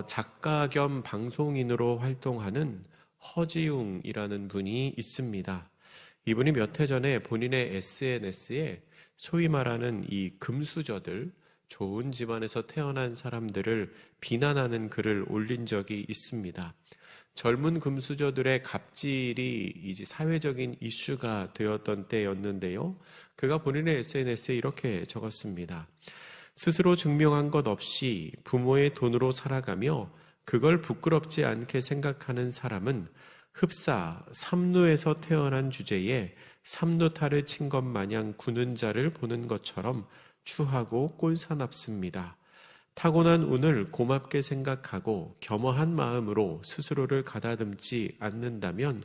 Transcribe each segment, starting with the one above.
작가 겸 방송인으로 활동하는 허지웅이라는 분이 있습니다. 이분이 몇 해 전에 본인의 SNS에 소위 말하는 이 금수저들, 좋은 집안에서 태어난 사람들을 비난하는 글을 올린 적이 있습니다. 젊은 금수저들의 갑질이 이제 사회적인 이슈가 되었던 때였는데요. 그가 본인의 SNS에 이렇게 적었습니다. 스스로 증명한 것 없이 부모의 돈으로 살아가며 그걸 부끄럽지 않게 생각하는 사람은 흡사 삼루에서 태어난 주제에 삼루타를 친 것 마냥 구는 자를 보는 것처럼 추하고 꼴사납습니다. 타고난 운을 고맙게 생각하고 겸허한 마음으로 스스로를 가다듬지 않는다면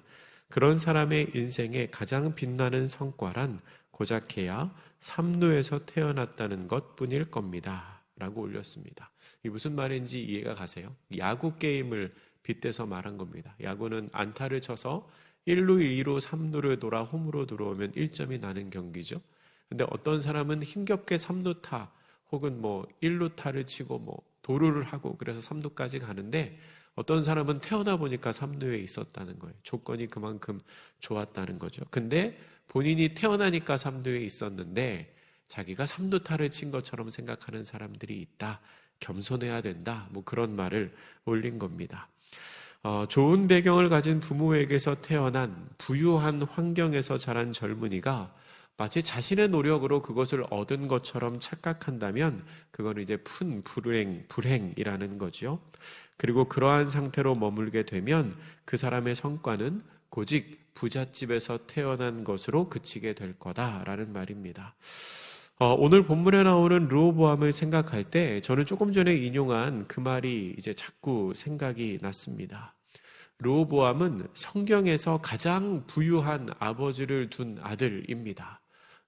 그런 사람의 인생에 가장 빛나는 성과란 고작해야 삼루에서 태어났다는 것뿐일 겁니다. 라고 올렸습니다. 이게 무슨 말인지 이해가 가세요? 야구 게임을 빗대서 말한 겁니다. 야구는 안타를 쳐서 1루, 2루, 3루를 돌아 홈으로 들어오면 1점이 나는 경기죠. 근데 어떤 사람은 힘겹게 3루타 혹은 1루타를 치고 도루를 하고 그래서 3루까지 가는데 어떤 사람은 태어나 보니까 3루에 있었다는 거예요. 조건이 그만큼 좋았다는 거죠. 근데 본인이 태어나니까 3루에 있었는데 자기가 3루타를 친 것처럼 생각하는 사람들이 있다. 겸손해야 된다. 그런 말을 올린 겁니다. 좋은 배경을 가진 부모에게서 태어난 부유한 환경에서 자란 젊은이가 마치 자신의 노력으로 그것을 얻은 것처럼 착각한다면 그거는 이제 큰 불행이라는 거죠. 그리고 그러한 상태로 머물게 되면 그 사람의 성과는 고직 부잣집에서 태어난 것으로 그치게 될 거다라는 말입니다. 오늘 본문에 나오는 르호보암을 생각할 때 저는 조금 전에 인용한 그 말이 이제 자꾸 생각이 났습니다. 르호보암은 성경에서 가장 부유한 아버지를 둔 아들입니다.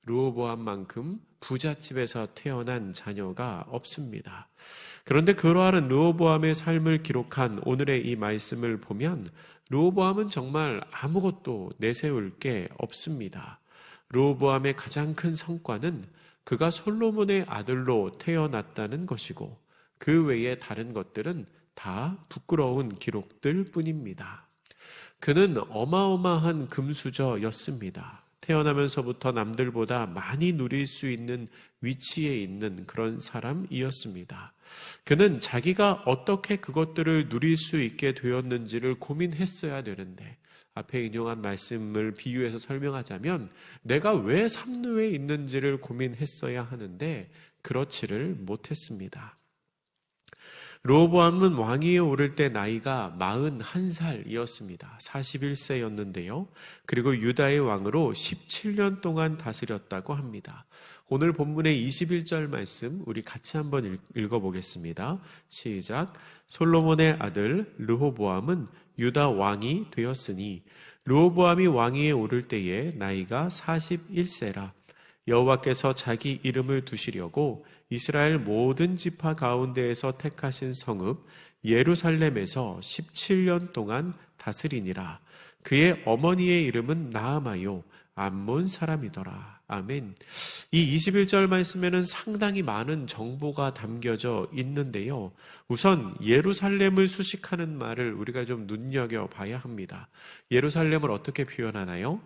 르호보암만큼 부잣집에서 태어난 자녀가 없습니다. 그런데 그러한 르호보암의 삶을 기록한 오늘의 이 말씀을 보면 르호보암은 정말 아무것도 내세울 게 없습니다. 르호보암의 가장 큰 성과는 그가 솔로몬의 아들로 태어났다는 것이고 그 외에 다른 것들은 다 부끄러운 기록들 뿐입니다. 그는 어마어마한 금수저였습니다. 태어나면서부터 남들보다 많이 누릴 수 있는 위치에 있는 그런 사람이었습니다. 그는 자기가 어떻게 그것들을 누릴 수 있게 되었는지를 고민했어야 되는데 앞에 인용한 말씀을 비유해서 설명하자면 내가 왜 삼루에 있는지를 고민했어야 하는데 그렇지를 못했습니다. 르호보암은 왕위에 오를 때 나이가 41살이었습니다. 41세였는데요. 그리고 유다의 왕으로 17년 동안 다스렸다고 합니다. 오늘 본문의 21절 말씀 우리 같이 한번 읽어보겠습니다. 시작. 솔로몬의 아들 르호보암은 유다 왕이 되었으니 르호보암이 왕위에 오를 때에 나이가 41세라. 여호와께서 자기 이름을 두시려고 이스라엘 모든 지파 가운데에서 택하신 성읍 예루살렘에서 17년 동안 다스리니라. 그의 어머니의 이름은 나아마요 암몬 사람이더라. 아멘. 이 21절 말씀에는 상당히 많은 정보가 담겨져 있는데요. 우선 예루살렘을 수식하는 말을 우리가 좀 눈여겨봐야 합니다. 예루살렘을 어떻게 표현하나요?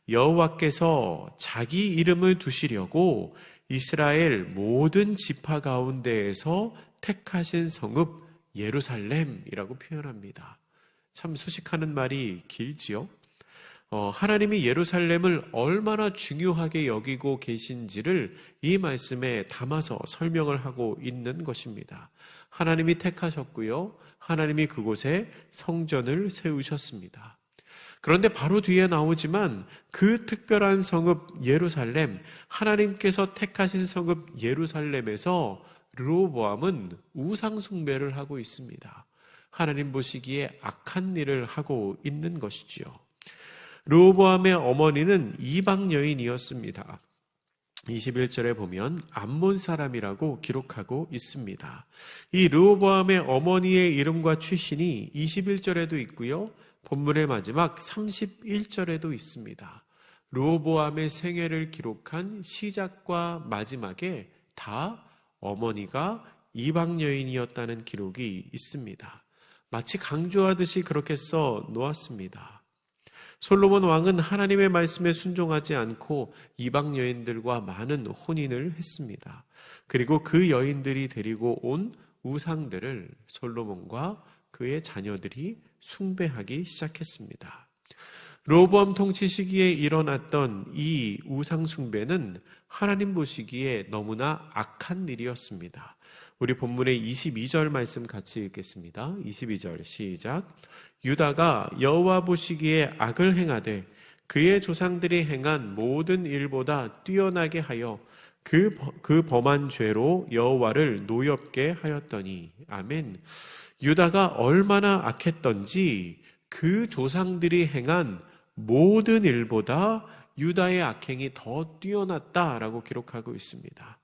여호와께서 자기 이름을 두시려고 이스라엘 모든 지파 가운데에서 택하신 성읍 예루살렘이라고 표현합니다. 참 수식하는 말이 길지요. 하나님이 예루살렘을 얼마나 중요하게 여기고 계신지를 이 말씀에 담아서 설명을 하고 있는 것입니다. 하나님이 택하셨고요. 하나님이 그곳에 성전을 세우셨습니다. 그런데 바로 뒤에 나오지만 그 특별한 성읍 예루살렘, 하나님께서 택하신 성읍 예루살렘에서 르호보암은 우상 숭배를 하고 있습니다. 하나님 보시기에 악한 일을 하고 있는 것이지요. 르호보암의 어머니는 이방 여인이었습니다. 21절에 보면 암몬 사람이라고 기록하고 있습니다. 이 르호보암의 어머니의 이름과 출신이 21절에도 있고요. 본문의 마지막 31절에도 있습니다. 르호보암의 생애를 기록한 시작과 마지막에 다 어머니가 이방 여인이었다는 기록이 있습니다. 마치 강조하듯이 그렇게 써 놓았습니다. 솔로몬 왕은 하나님의 말씀에 순종하지 않고 이방 여인들과 많은 혼인을 했습니다. 그리고 그 여인들이 데리고 온 우상들을 솔로몬과 그의 자녀들이 숭배하기 시작했습니다. 르호보암 통치 시기에 일어났던 이 우상 숭배는 하나님 보시기에 너무나 악한 일이었습니다. 우리 본문의 22절 말씀 같이 읽겠습니다. 22절 시작. 유다가 여호와 보시기에 악을 행하되 그의 조상들이 행한 모든 일보다 뛰어나게 하여 그 범한 죄로 여호와를 노엽게 하였더니. 아멘. 유다가 얼마나 악했던지 그 조상들이 행한 모든 일보다 유다의 악행이 더 뛰어났다라고 기록하고 있습니다.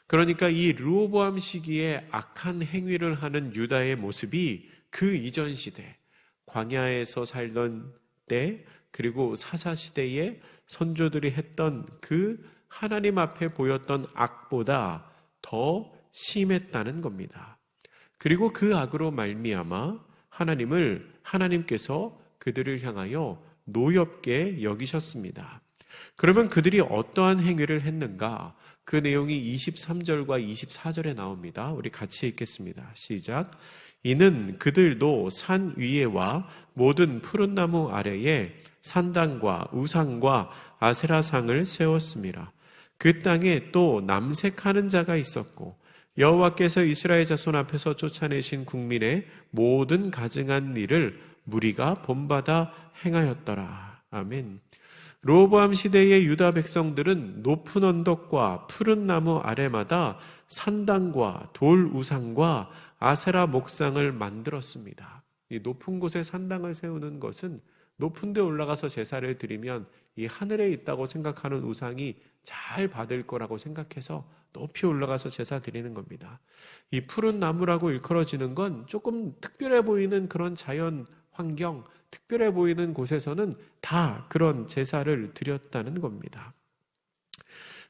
그러니까 이 르호보암 시기에 악한 행위를 하는 유다의 모습이 그 이전 시대, 광야에서 살던 때, 그리고 사사시대에 선조들이 했던 그 하나님 앞에 보였던 악보다 더 심했다는 겁니다. 그리고 그 악으로 말미암아 하나님께서 그들을 향하여 노엽게 여기셨습니다. 그러면 그들이 어떠한 행위를 했는가? 그 내용이 23절과 24절에 나옵니다. 우리 같이 읽겠습니다. 시작. 이는 그들도 산 위에와 모든 푸른 나무 아래에 산당과 우상과 아세라상을 세웠습니다. 그 땅에 또 남색하는 자가 있었고 여호와께서 이스라엘 자손 앞에서 쫓아내신 국민의 모든 가증한 일을 무리가 본받아 행하였더라. 아멘. 르호보암 시대의 유다 백성들은 높은 언덕과 푸른 나무 아래마다 산당과 돌 우상과 아세라 목상을 만들었습니다. 이 높은 곳에 산당을 세우는 것은 높은 데 올라가서 제사를 드리면 이 하늘에 있다고 생각하는 우상이 잘 받을 거라고 생각해서 높이 올라가서 제사 드리는 겁니다. 이 푸른 나무라고 일컬어지는 건 조금 특별해 보이는 그런 자연 환경, 특별해 보이는 곳에서는 다 그런 제사를 드렸다는 겁니다.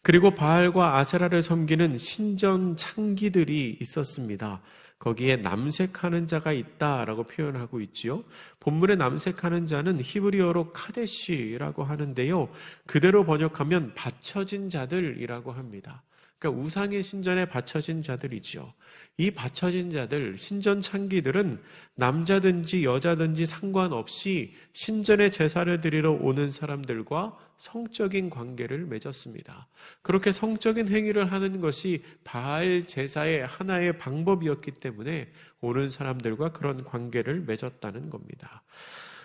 그리고 바알과 아세라를 섬기는 신전 창기들이 있었습니다. 거기에 남색하는 자가 있다라고 표현하고 있지요. 본문에 남색하는 자는 히브리어로 카데시라고 하는데요. 그대로 번역하면 바쳐진 자들이라고 합니다. 그러니까 우상의 신전에 바쳐진 자들이죠. 이 바쳐진 자들, 신전 창기들은 남자든지 여자든지 상관없이 신전에 제사를 드리러 오는 사람들과 성적인 관계를 맺었습니다. 그렇게 성적인 행위를 하는 것이 바알 제사의 하나의 방법이었기 때문에 오는 사람들과 그런 관계를 맺었다는 겁니다.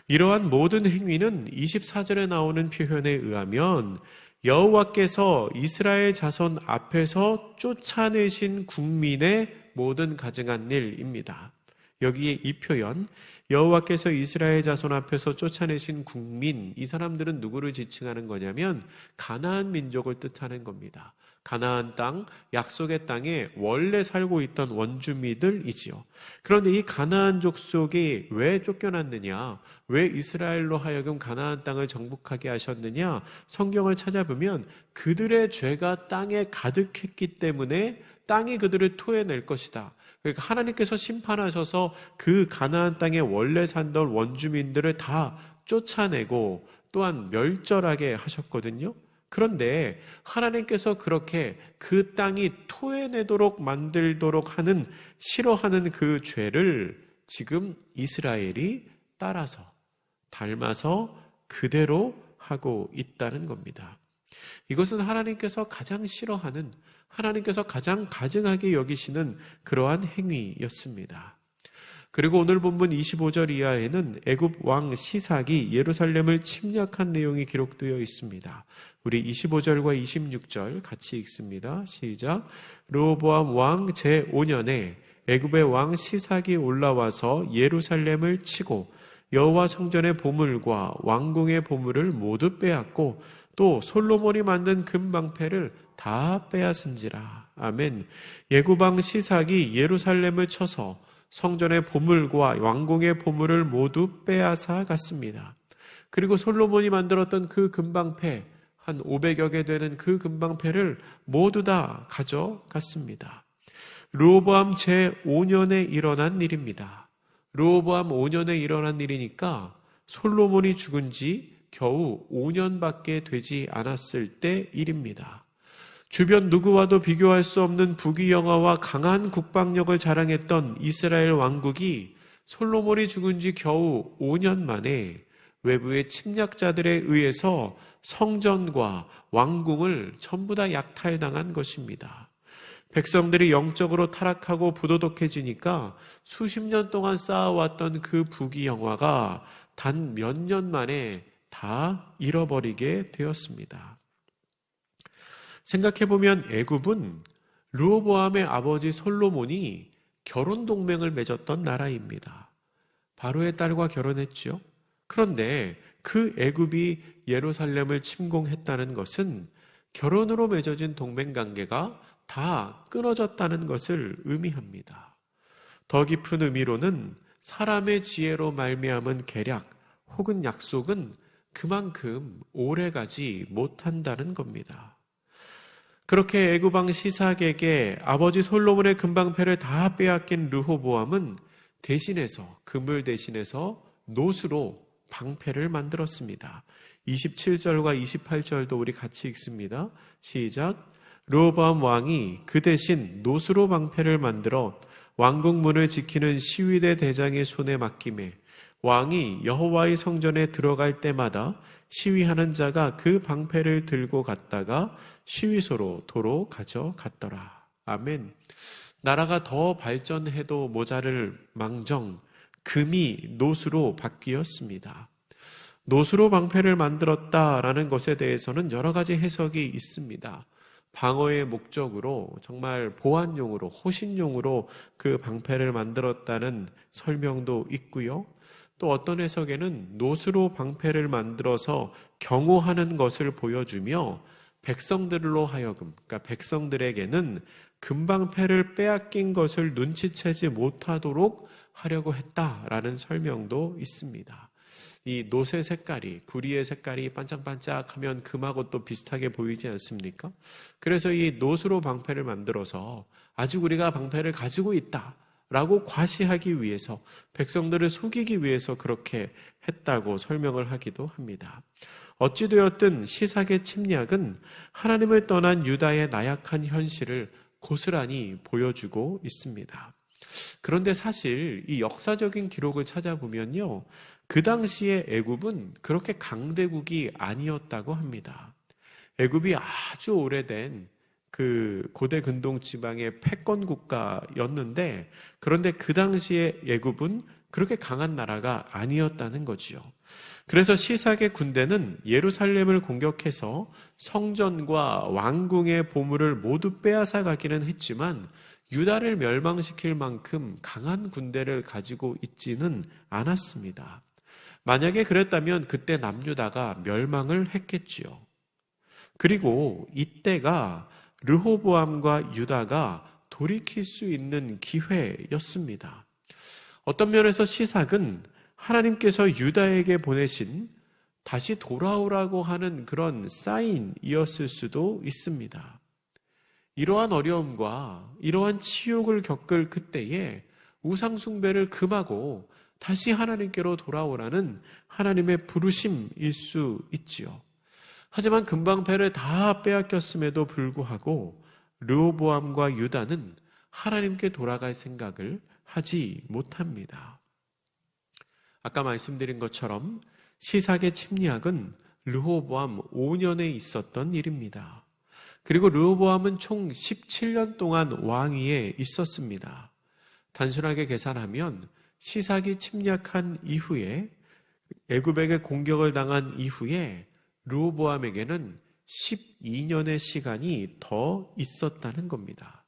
이러한 모든 행위는 24절에 나오는 표현에 의하면 여호와께서 이스라엘 자손 앞에서 쫓아내신 국민의 모든 가증한 일입니다. 여기에 이 표현, 여호와께서 이스라엘 자손 앞에서 쫓아내신 국민, 이 사람들은 누구를 지칭하는 거냐면 가나안 민족을 뜻하는 겁니다. 가나안 땅, 약속의 땅에 원래 살고 있던 원주민들이지요. 그런데 이 가나안 족속이 왜 쫓겨났느냐? 왜 이스라엘로 하여금 가나안 땅을 정복하게 하셨느냐? 성경을 찾아보면 그들의 죄가 땅에 가득했기 때문에 땅이 그들을 토해낼 것이다. 그러니까 하나님께서 심판하셔서 그 가나안 땅에 원래 살던 원주민들을 다 쫓아내고 또한 멸절하게 하셨거든요. 그런데 하나님께서 그렇게 그 땅이 토해내도록 만들도록 하는, 싫어하는 그 죄를 지금 이스라엘이 따라서, 닮아서 그대로 하고 있다는 겁니다. 이것은 하나님께서 가장 싫어하는, 하나님께서 가장 가증하게 여기시는 그러한 행위였습니다. 그리고 오늘 본문 25절 이하에는 애굽 왕 시삭이 예루살렘을 침략한 내용이 기록되어 있습니다. 우리 25절과 26절 같이 읽습니다. 시작. 르호보암 왕 제5년에 애굽의 왕 시삭이 올라와서 예루살렘을 치고 여호와 성전의 보물과 왕궁의 보물을 모두 빼앗고 또 솔로몬이 만든 금방패를 다 빼앗은지라. 아멘. 애굽 왕 시삭이 예루살렘을 쳐서 성전의 보물과 왕궁의 보물을 모두 빼앗아 갔습니다. 그리고 솔로몬이 만들었던 그 금방패, 한 500여 개 되는 그 금방패를 모두 다 가져갔습니다. 르호보암 제5년에 일어난 일입니다. 르호보암 5년에 일어난 일이니까 솔로몬이 죽은 지 겨우 5년밖에 되지 않았을 때 일입니다. 주변 누구와도 비교할 수 없는 부귀영화와 강한 국방력을 자랑했던 이스라엘 왕국이 솔로몬이 죽은 지 겨우 5년 만에 외부의 침략자들에 의해서 성전과 왕궁을 전부 다 약탈당한 것입니다. 백성들이 영적으로 타락하고 부도덕해지니까 수십 년 동안 쌓아왔던 그 부귀영화가 단 몇 년 만에 다 잃어버리게 되었습니다. 생각해보면 애굽은 르호보암의 아버지 솔로몬이 결혼 동맹을 맺었던 나라입니다. 바로의 딸과 결혼했죠. 그런데 그 애굽이 예루살렘을 침공했다는 것은 결혼으로 맺어진 동맹관계가 다 끊어졌다는 것을 의미합니다. 더 깊은 의미로는 사람의 지혜로 말미암은 계략 혹은 약속은 그만큼 오래가지 못한다는 겁니다. 그렇게 애굽 왕 시삭에게 아버지 솔로몬의 금방패를 다 빼앗긴 르호보암은 금을 대신해서 노수로 방패를 만들었습니다. 27절과 28절도 우리 같이 읽습니다. 시작. 르호보암 왕이 그 대신 노수로 방패를 만들어 왕궁 문을 지키는 시위대 대장의 손에 맡기매 왕이 여호와의 성전에 들어갈 때마다 시위하는 자가 그 방패를 들고 갔다가 시위소로 도로 가져갔더라. 아멘. 나라가 더 발전해도 모자를 망정 금이 노수로 바뀌었습니다. 노수로 방패를 만들었다라는 것에 대해서는 여러 가지 해석이 있습니다. 방어의 목적으로 정말 보안용으로 호신용으로 그 방패를 만들었다는 설명도 있고요. 또 어떤 해석에는 노수로 방패를 만들어서 경호하는 것을 보여주며 백성들로 하여금, 그러니까 백성들에게는 금방패를 빼앗긴 것을 눈치채지 못하도록 하려고 했다라는 설명도 있습니다. 이 노새 색깔이, 구리의 색깔이 반짝반짝하면 금하고 또 비슷하게 보이지 않습니까? 그래서 이 노수로 방패를 만들어서 아직 우리가 방패를 가지고 있다라고 과시하기 위해서, 백성들을 속이기 위해서 그렇게 했다고 설명을 하기도 합니다. 어찌되었든 시삭의 침략은 하나님을 떠난 유다의 나약한 현실을 고스란히 보여주고 있습니다. 그런데 사실 이 역사적인 기록을 찾아보면요, 그 당시에 애굽은 그렇게 강대국이 아니었다고 합니다. 애굽이 아주 오래된 그 고대 근동 지방의 패권 국가였는데, 그런데 그 당시에 애굽은 그렇게 강한 나라가 아니었다는 거지요. 그래서 시삭의 군대는 예루살렘을 공격해서 성전과 왕궁의 보물을 모두 빼앗아 가기는 했지만 유다를 멸망시킬 만큼 강한 군대를 가지고 있지는 않았습니다. 만약에 그랬다면 그때 남유다가 멸망을 했겠지요. 그리고 이때가 르호보암과 유다가 돌이킬 수 있는 기회였습니다. 어떤 면에서 시삭은 하나님께서 유다에게 보내신 다시 돌아오라고 하는 그런 사인이었을 수도 있습니다. 이러한 어려움과 이러한 치욕을 겪을 그때에 우상숭배를 금하고 다시 하나님께로 돌아오라는 하나님의 부르심일 수 있지요. 하지만 금방패를 다 빼앗겼음에도 불구하고 르호보암과 유다는 하나님께 돌아갈 생각을 하지 못합니다. 아까 말씀드린 것처럼 시삭의 침략은 르호보암 5년에 있었던 일입니다. 그리고 르호보암은 총 17년 동안 왕위에 있었습니다. 단순하게 계산하면 시삭이 침략한 이후에, 애굽에게 공격을 당한 이후에 르호보암에게는 12년의 시간이 더 있었다는 겁니다.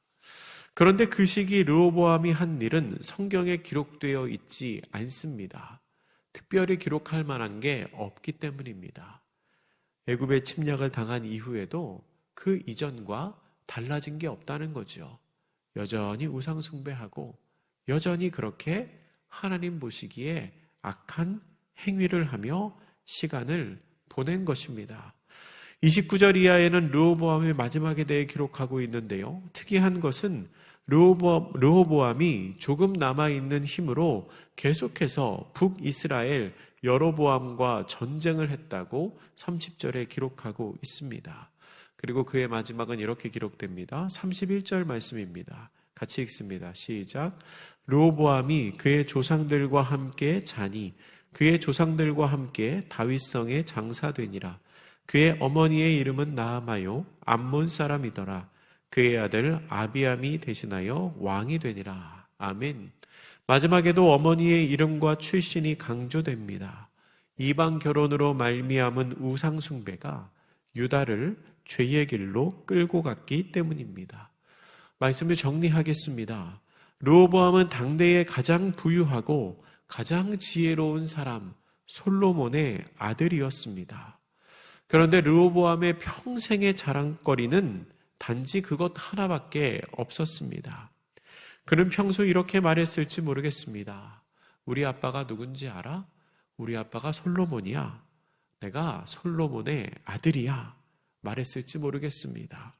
그런데 그 시기 르호보암이 한 일은 성경에 기록되어 있지 않습니다. 특별히 기록할 만한 게 없기 때문입니다. 애굽의 침략을 당한 이후에도 그 이전과 달라진 게 없다는 거죠. 여전히 우상숭배하고 여전히 그렇게 하나님 보시기에 악한 행위를 하며 시간을 보낸 것입니다. 29절 이하에는 르호보암의 마지막에 대해 기록하고 있는데요. 특이한 것은 르호보암이 조금 남아있는 힘으로 계속해서 북이스라엘 여로보암과 전쟁을 했다고 30절에 기록하고 있습니다. 그리고 그의 마지막은 이렇게 기록됩니다. 31절 말씀입니다. 같이 읽습니다. 시작. 르호보암이 그의 조상들과 함께 자니 그의 조상들과 함께 다윗성에 장사되니라. 그의 어머니의 이름은 나아마요 암몬 사람이더라. 그의 아들 아비암이 대신하여 왕이 되니라. 아멘. 마지막에도 어머니의 이름과 출신이 강조됩니다. 이방 결혼으로 말미암은 우상 숭배가 유다를 죄의 길로 끌고 갔기 때문입니다. 말씀을 정리하겠습니다. 르호보암은 당대에 가장 부유하고 가장 지혜로운 사람 솔로몬의 아들이었습니다. 그런데 르호보암의 평생의 자랑거리는 단지 그것 하나밖에 없었습니다. 그는 평소 이렇게 말했을지 모르겠습니다. 우리 아빠가 누군지 알아? 우리 아빠가 솔로몬이야. 내가 솔로몬의 아들이야. 말했을지 모르겠습니다.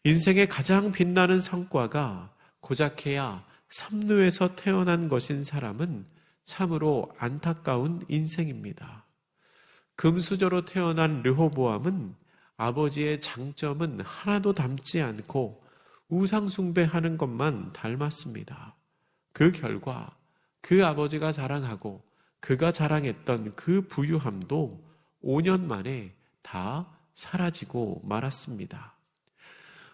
인생의 가장 빛나는 성과가 고작해야 삼루에서 태어난 것인 사람은 참으로 안타까운 인생입니다. 금수저로 태어난 르호보암은 아버지의 장점은 하나도 닮지 않고 우상숭배하는 것만 닮았습니다. 그 결과 그 아버지가 자랑하고 그가 자랑했던 그 부유함도 5년 만에 다 사라지고 말았습니다.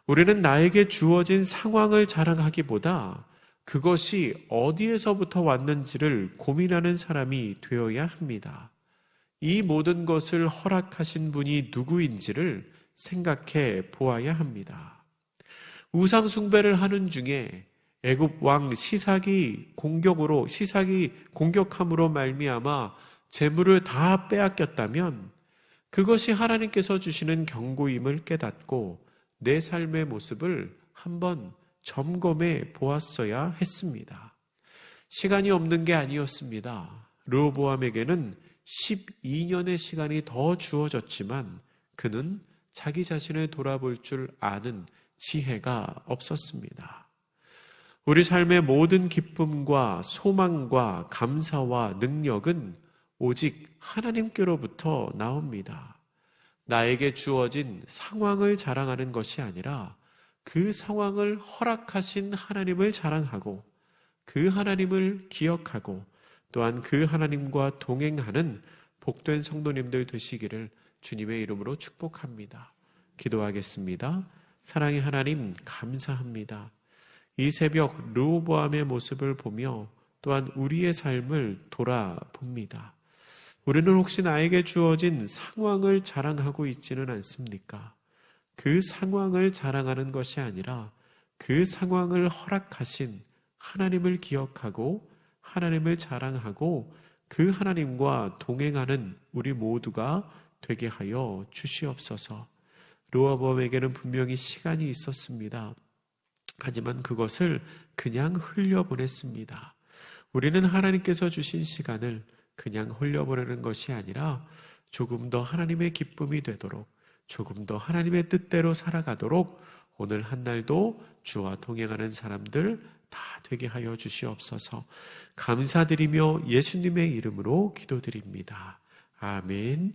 우리는 나에게 주어진 상황을 자랑하기보다 그것이 어디에서부터 왔는지를 고민하는 사람이 되어야 합니다. 이 모든 것을 허락하신 분이 누구인지를 생각해 보아야 합니다. 우상 숭배를 하는 중에 애굽 왕 시삭이 공격함으로 말미암아 재물을 다 빼앗겼다면 그것이 하나님께서 주시는 경고임을 깨닫고 내 삶의 모습을 한번 점검해 보았어야 했습니다. 시간이 없는 게 아니었습니다. 르호보암에게는 12년의 시간이 더 주어졌지만 그는 자기 자신을 돌아볼 줄 아는 지혜가 없었습니다. 우리 삶의 모든 기쁨과 소망과 감사와 능력은 오직 하나님께로부터 나옵니다. 나에게 주어진 상황을 자랑하는 것이 아니라 그 상황을 허락하신 하나님을 자랑하고 그 하나님을 기억하고 또한 그 하나님과 동행하는 복된 성도님들 되시기를 주님의 이름으로 축복합니다. 기도하겠습니다. 사랑의 하나님 감사합니다. 이 새벽 르호보암의 모습을 보며 또한 우리의 삶을 돌아봅니다. 우리는 혹시 나에게 주어진 상황을 자랑하고 있지는 않습니까? 그 상황을 자랑하는 것이 아니라 그 상황을 허락하신 하나님을 기억하고 하나님을 자랑하고 그 하나님과 동행하는 우리 모두가 되게 하여 주시옵소서. 르호보암에게는 분명히 시간이 있었습니다. 하지만 그것을 그냥 흘려보냈습니다. 우리는 하나님께서 주신 시간을 그냥 흘려보내는 것이 아니라 조금 더 하나님의 기쁨이 되도록 조금 더 하나님의 뜻대로 살아가도록 오늘 한 날도 주와 동행하는 사람들 다 되게 하여 주시옵소서. 감사드리며 예수님의 이름으로 기도드립니다. 아멘.